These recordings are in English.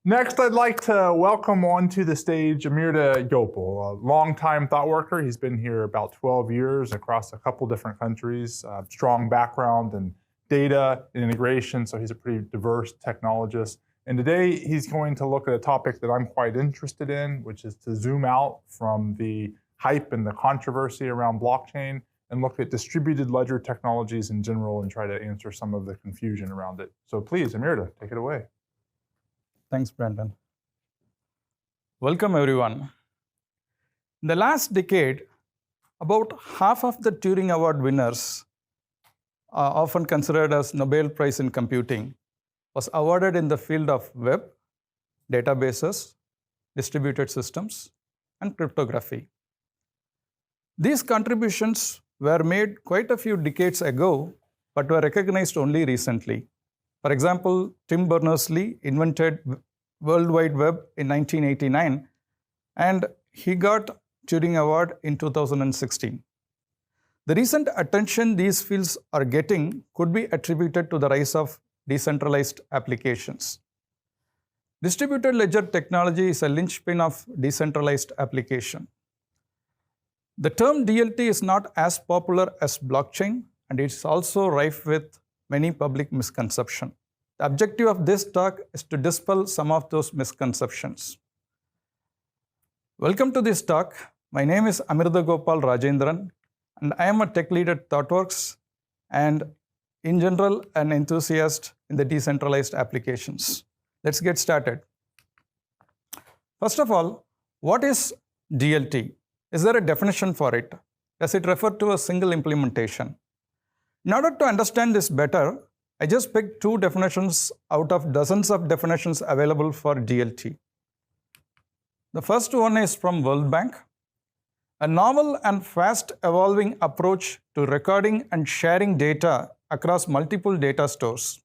Next, I'd like to welcome onto the stage Amirdha Gopal, a longtime thought worker. He's been here about 12 years across a couple different countries, strong background in data and integration, so he's a pretty diverse technologist. And today he's going to look at a topic that I'm quite interested in, which is to zoom out from the hype and the controversy around blockchain and look at distributed ledger technologies in general and try to answer some of the confusion around it. So please, Amirdha, take it away. Thanks, Brandon. Welcome, everyone. In the last decade, about half of the Turing Award winners, often considered as Nobel Prize in Computing, was awarded in the field of web, databases, distributed systems, and cryptography. These contributions were made quite a few decades ago, but were recognized only recently. For example, Tim Berners-Lee invented World Wide Web in 1989, and he got Turing Award in 2016. The recent attention these fields are getting could be attributed to the rise of decentralized applications. Distributed ledger technology is a linchpin of decentralized application. The term DLT is not as popular as blockchain, and it's also rife with many public misconceptions. The objective of this talk is to dispel some of those misconceptions. Welcome to this talk. My name is Amirdha Gopal Rajendran, and I am a tech lead at Thoughtworks and, in general, an enthusiast in the decentralized applications. Let's get started. First of all, what is DLT? Is there a definition for it? Does it refer to a single implementation? In order to understand this better, I just picked two definitions out of dozens of definitions available for DLT. The first one is from World Bank, a novel and fast-evolving approach to recording and sharing data across multiple data stores.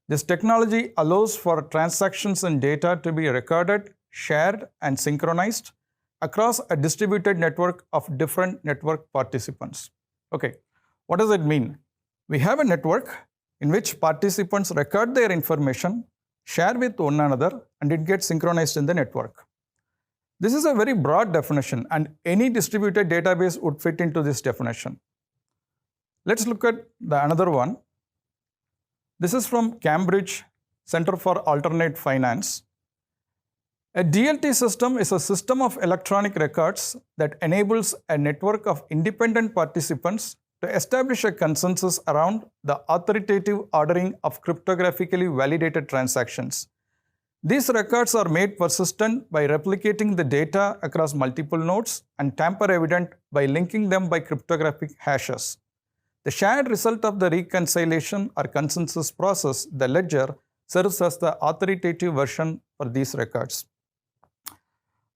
This technology allows for transactions and data to be recorded, shared, and synchronized across a distributed network of different network participants. Okay, what does it mean? We have a network in which participants record their information, share with one another, and it gets synchronized in the network. This is a very broad definition, and any distributed database would fit into this definition. Let's look at another one. This is from Cambridge Center for Alternate Finance. A DLT system is a system of electronic records that enables a network of independent participants to establish a consensus around the authoritative ordering of cryptographically validated transactions. These records are made persistent by replicating the data across multiple nodes and tamper-evident by linking them by cryptographic hashes. The shared result of the reconciliation or consensus process, the ledger, serves as the authoritative version for these records.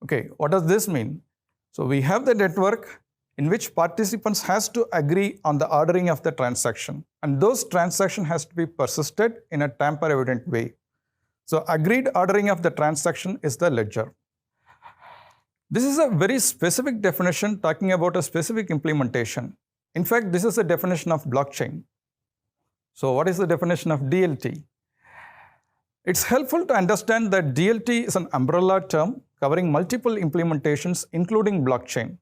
Okay, what does this mean? So we have the network in which participants has to agree on the ordering of the transaction, and those transaction has to be persisted in a tamper-evident way. So agreed ordering of the transaction is the ledger. This is a very specific definition talking about a specific implementation. In fact, this is a definition of blockchain. So what is the definition of DLT? It's helpful to understand that DLT is an umbrella term covering multiple implementations, including blockchain.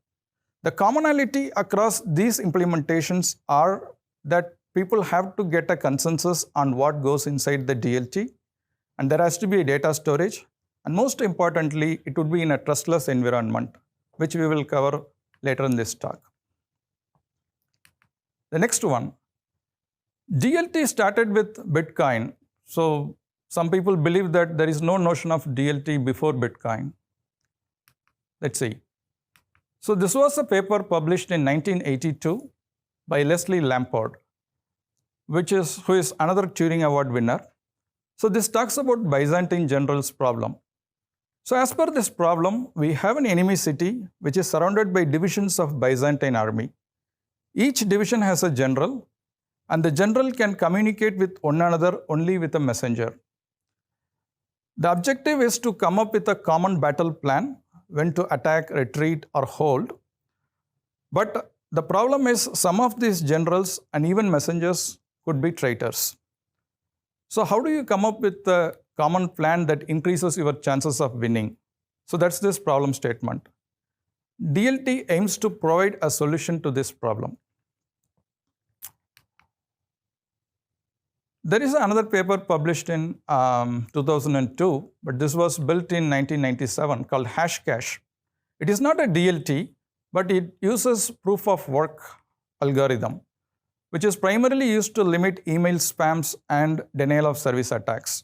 The commonality across these implementations are that people have to get a consensus on what goes inside the DLT, and there has to be a data storage, and most importantly, it would be in a trustless environment, which we will cover later in this talk. The next one, DLT started with Bitcoin. So some people believe that there is no notion of DLT before Bitcoin. Let's see. So this was a paper published in 1982 by Leslie Lamport, who is another Turing Award winner. So this talks about Byzantine generals problem. So as per this problem, we have an enemy city which is surrounded by divisions of Byzantine army. Each division has a general, and the general can communicate with one another only with a messenger. The objective is to come up with a common battle plan when to attack, retreat, or hold. But the problem is some of these generals and even messengers could be traitors. So how do you come up with a common plan that increases your chances of winning. So that's this problem statement. DLT aims to provide a solution to this problem. There is another paper published in 2002, but this was built in 1997 called Hashcash. It is not a DLT, but it uses proof of work algorithm, which is primarily used to limit email spams and denial of service attacks.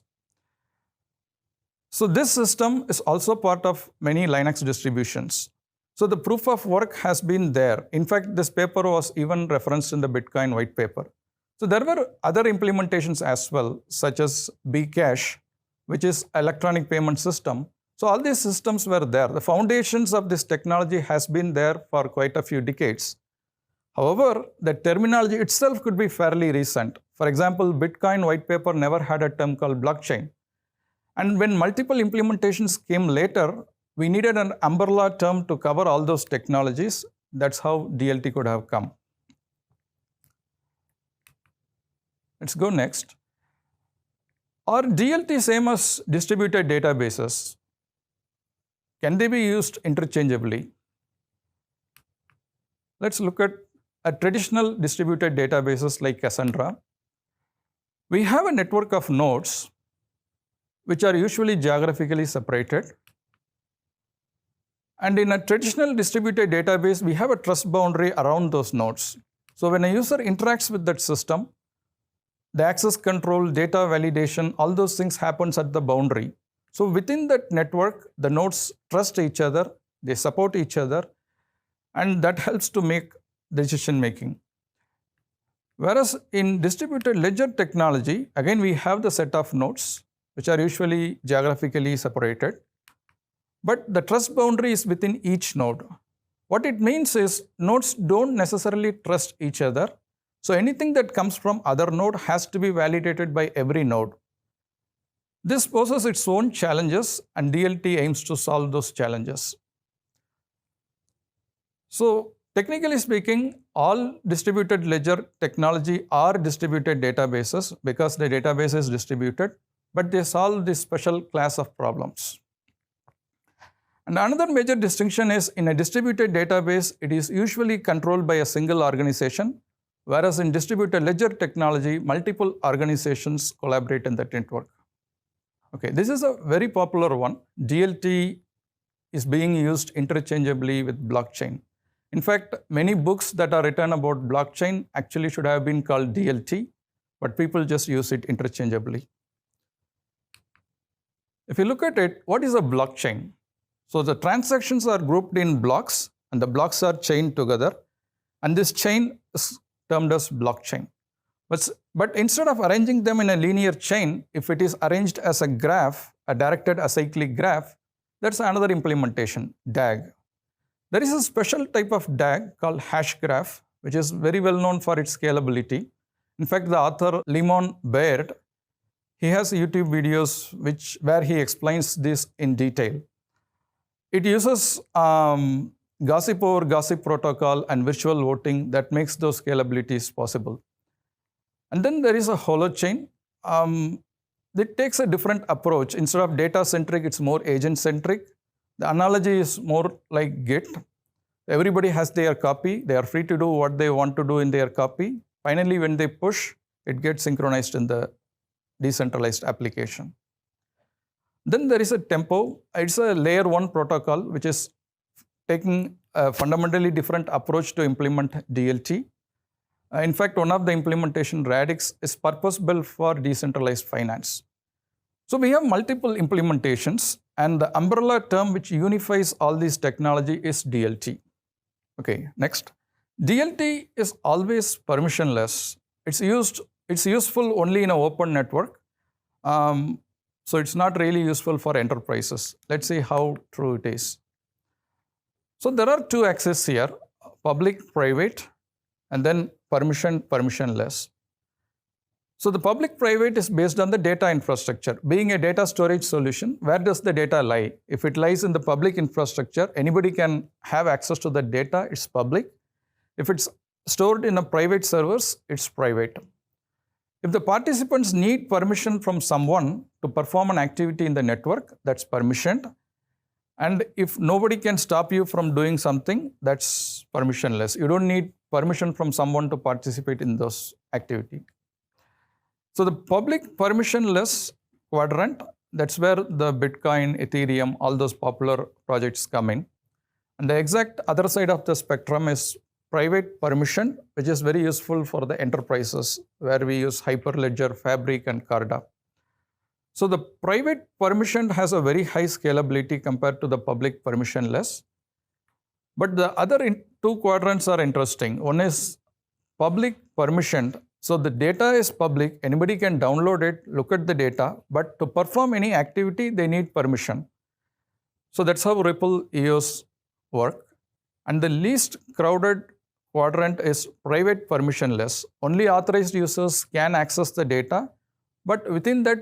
So this system is also part of many Linux distributions. So the proof of work has been there. In fact, this paper was even referenced in the Bitcoin white paper. So there were other implementations as well, such as Bcash, which is electronic payment system. So all these systems were there. The foundations of this technology has been there for quite a few decades. However, the terminology itself could be fairly recent. For example, Bitcoin white paper never had a term called blockchain. And when multiple implementations came later, we needed an umbrella term to cover all those technologies. That's how DLT could have come. Let's go next. Are DLT same as distributed databases? Can they be used interchangeably? Let's look at traditional distributed databases like Cassandra. We have a network of nodes which are usually geographically separated. And in a traditional distributed database, we have a trust boundary around those nodes. So when a user interacts with that system, the access control, data validation, all those things happens at the boundary. So within that network, the nodes trust each other, they support each other, and that helps to make decision making. Whereas in distributed ledger technology, again, we have the set of nodes, which are usually geographically separated, but the trust boundary is within each node. What it means is nodes don't necessarily trust each other. So anything that comes from other node has to be validated by every node. This poses its own challenges, and DLT aims to solve those challenges. So technically speaking, all distributed ledger technology are distributed databases because the database is distributed, but they solve this special class of problems. And another major distinction is in a distributed database, it is usually controlled by a single organization, whereas in distributed ledger technology, multiple organizations collaborate in that network. Okay, this is a very popular one. DLT is being used interchangeably with blockchain. In fact, many books that are written about blockchain actually should have been called DLT, but people just use it interchangeably. If you look at it, what is a blockchain? So the transactions are grouped in blocks, and the blocks are chained together, and this chain is termed as blockchain. But instead of arranging them in a linear chain, if it is arranged as a graph, a directed acyclic graph, that's another implementation, DAG. There is a special type of DAG called hash graph, which is very well known for its scalability. In fact, the author Lemon Baird, he has YouTube videos where he explains this in detail. It uses gossip over gossip protocol and virtual voting that makes those scalabilities possible. And then there is a holochain. It takes a different approach. Instead of data-centric, it's more agent-centric. The analogy is more like Git. Everybody has their copy. They are free to do what they want to do in their copy. Finally, when they push, it gets synchronized in the decentralized application. Then there is a Tempo. It's a layer 1 protocol, which is taking a fundamentally different approach to implement DLT. In fact, one of the implementation, Radix, is purpose-built for decentralized finance. So we have multiple implementations, and the umbrella term which unifies all these technology is DLT. Okay, next. DLT is always permissionless. It's useful only in an open network. So it's not really useful for enterprises. Let's see how true it is. So there are two axes here, public, private, and then permissionless. So the public-private is based on the data infrastructure. Being a data storage solution, where does the data lie? If it lies in the public infrastructure, anybody can have access to the data, it's public. If it's stored in a private servers, it's private. If the participants need permission from someone to perform an activity in the network, that's permissioned. And if nobody can stop you from doing something, that's permissionless. You don't need permission from someone to participate in those activity. So the public permissionless quadrant, that's where the Bitcoin, Ethereum, all those popular projects come in. And the exact other side of the spectrum is private permission, which is very useful for the enterprises where we use Hyperledger, Fabric, and Carda. So the private permission has a very high scalability compared to the public permissionless. But the other two quadrants are interesting. One is public permissioned. So the data is public, anybody can download it, look at the data, but to perform any activity, they need permission. So that's how Ripple EOS work. And the least crowded quadrant is private permissionless. Only authorized users can access the data, but within that,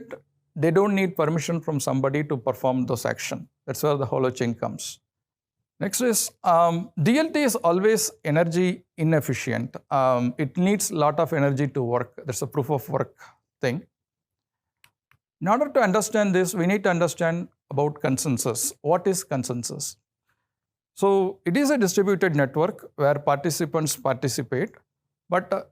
they don't need permission from somebody to perform those actions. That's where the holochain comes. Next is DLT is always energy inefficient. It needs a lot of energy to work. That's a proof of work thing. In order to understand this, we need to understand about consensus. What is consensus? So it is a distributed network where participants participate, but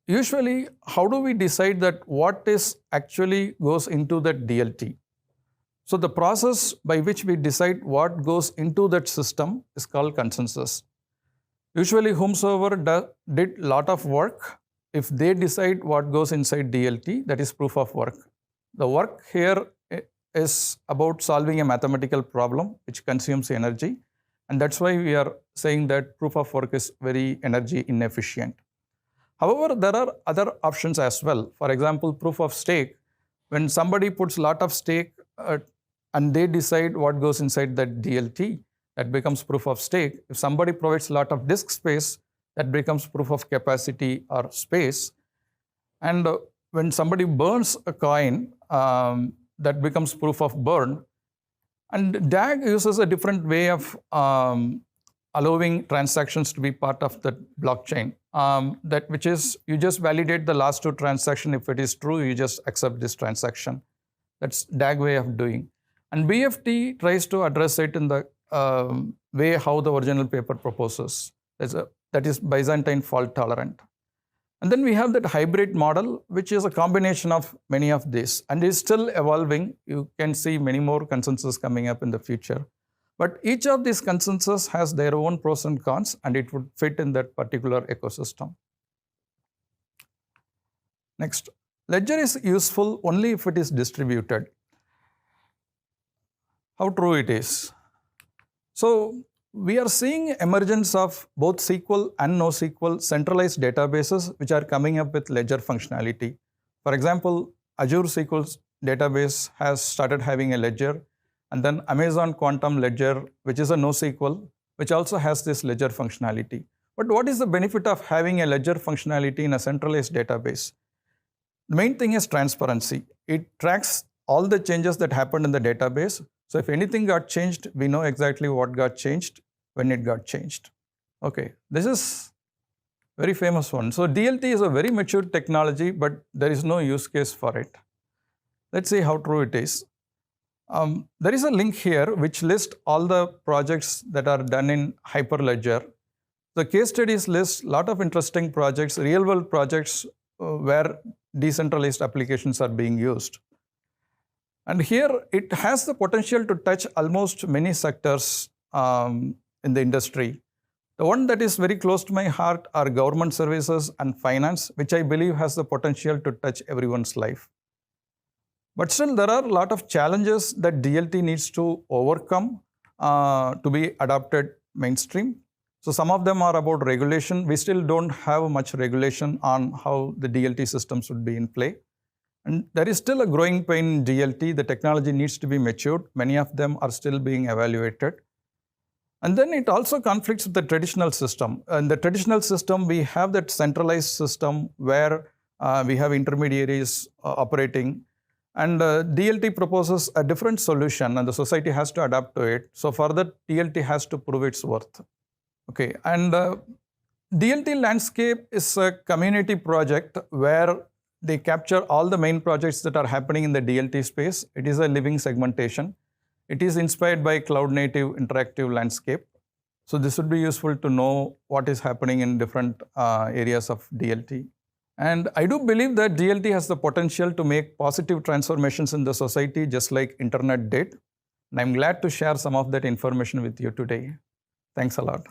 usually how do we decide that what is actually goes into that DLT? So the process by which we decide what goes into that system is called consensus. Usually whomsoever did lot of work, if they decide what goes inside DLT, that is proof of work. The work here is about solving a mathematical problem which consumes energy, and that's why we are saying that proof of work is very energy inefficient. However, there are other options as well. For example, proof of stake. When somebody puts a lot of stake and they decide what goes inside that DLT, that becomes proof of stake. If somebody provides a lot of disk space, that becomes proof of capacity or space. And when somebody burns a coin, that becomes proof of burn. And DAG uses a different way of allowing transactions to be part of the blockchain. Which is, you just validate the last two transactions. If it is true, you just accept this transaction. That's DAG way of doing. And BFT tries to address it in the way how the original paper proposes. That is Byzantine fault tolerant. And then we have that hybrid model, which is a combination of many of these and is still evolving. You can see many more consensus coming up in the future. But each of these consensus has their own pros and cons, and it would fit in that particular ecosystem. Next, ledger is useful only if it is distributed. How true it is? So we are seeing emergence of both SQL and NoSQL centralized databases which are coming up with ledger functionality. For example, Azure SQL database has started having a ledger, and then Amazon Quantum Ledger, which is a NoSQL, which also has this ledger functionality. But what is the benefit of having a ledger functionality in a centralized database? The main thing is transparency. It tracks all the changes that happened in the database. So if anything got changed, we know exactly what got changed, when it got changed. Okay, this is very famous one. So DLT is a very mature technology, but there is no use case for it. Let's see how true it is. There is a link here which lists all the projects that are done in Hyperledger. The case studies list a lot of interesting projects, real-world projects where decentralized applications are being used. And here it has the potential to touch almost many sectors in the industry. The one that is very close to my heart are government services and finance, which I believe has the potential to touch everyone's life. But still, there are a lot of challenges that DLT needs to overcome to be adopted mainstream. So some of them are about regulation. We still don't have much regulation on how the DLT systems would be in play. And there is still a growing pain in DLT. The technology needs to be matured. Many of them are still being evaluated. And then it also conflicts with the traditional system. In the traditional system, we have that centralized system where we have intermediaries operating. And DLT proposes a different solution, and the society has to adapt to it. So for that, DLT has to prove its worth. Okay, and DLT landscape is a community project where they capture all the main projects that are happening in the DLT space. It is a living segmentation. It is inspired by cloud native interactive landscape. So this would be useful to know what is happening in different areas of DLT. And I do believe that DLT has the potential to make positive transformations in the society, just like internet did. And I'm glad to share some of that information with you today. Thanks a lot.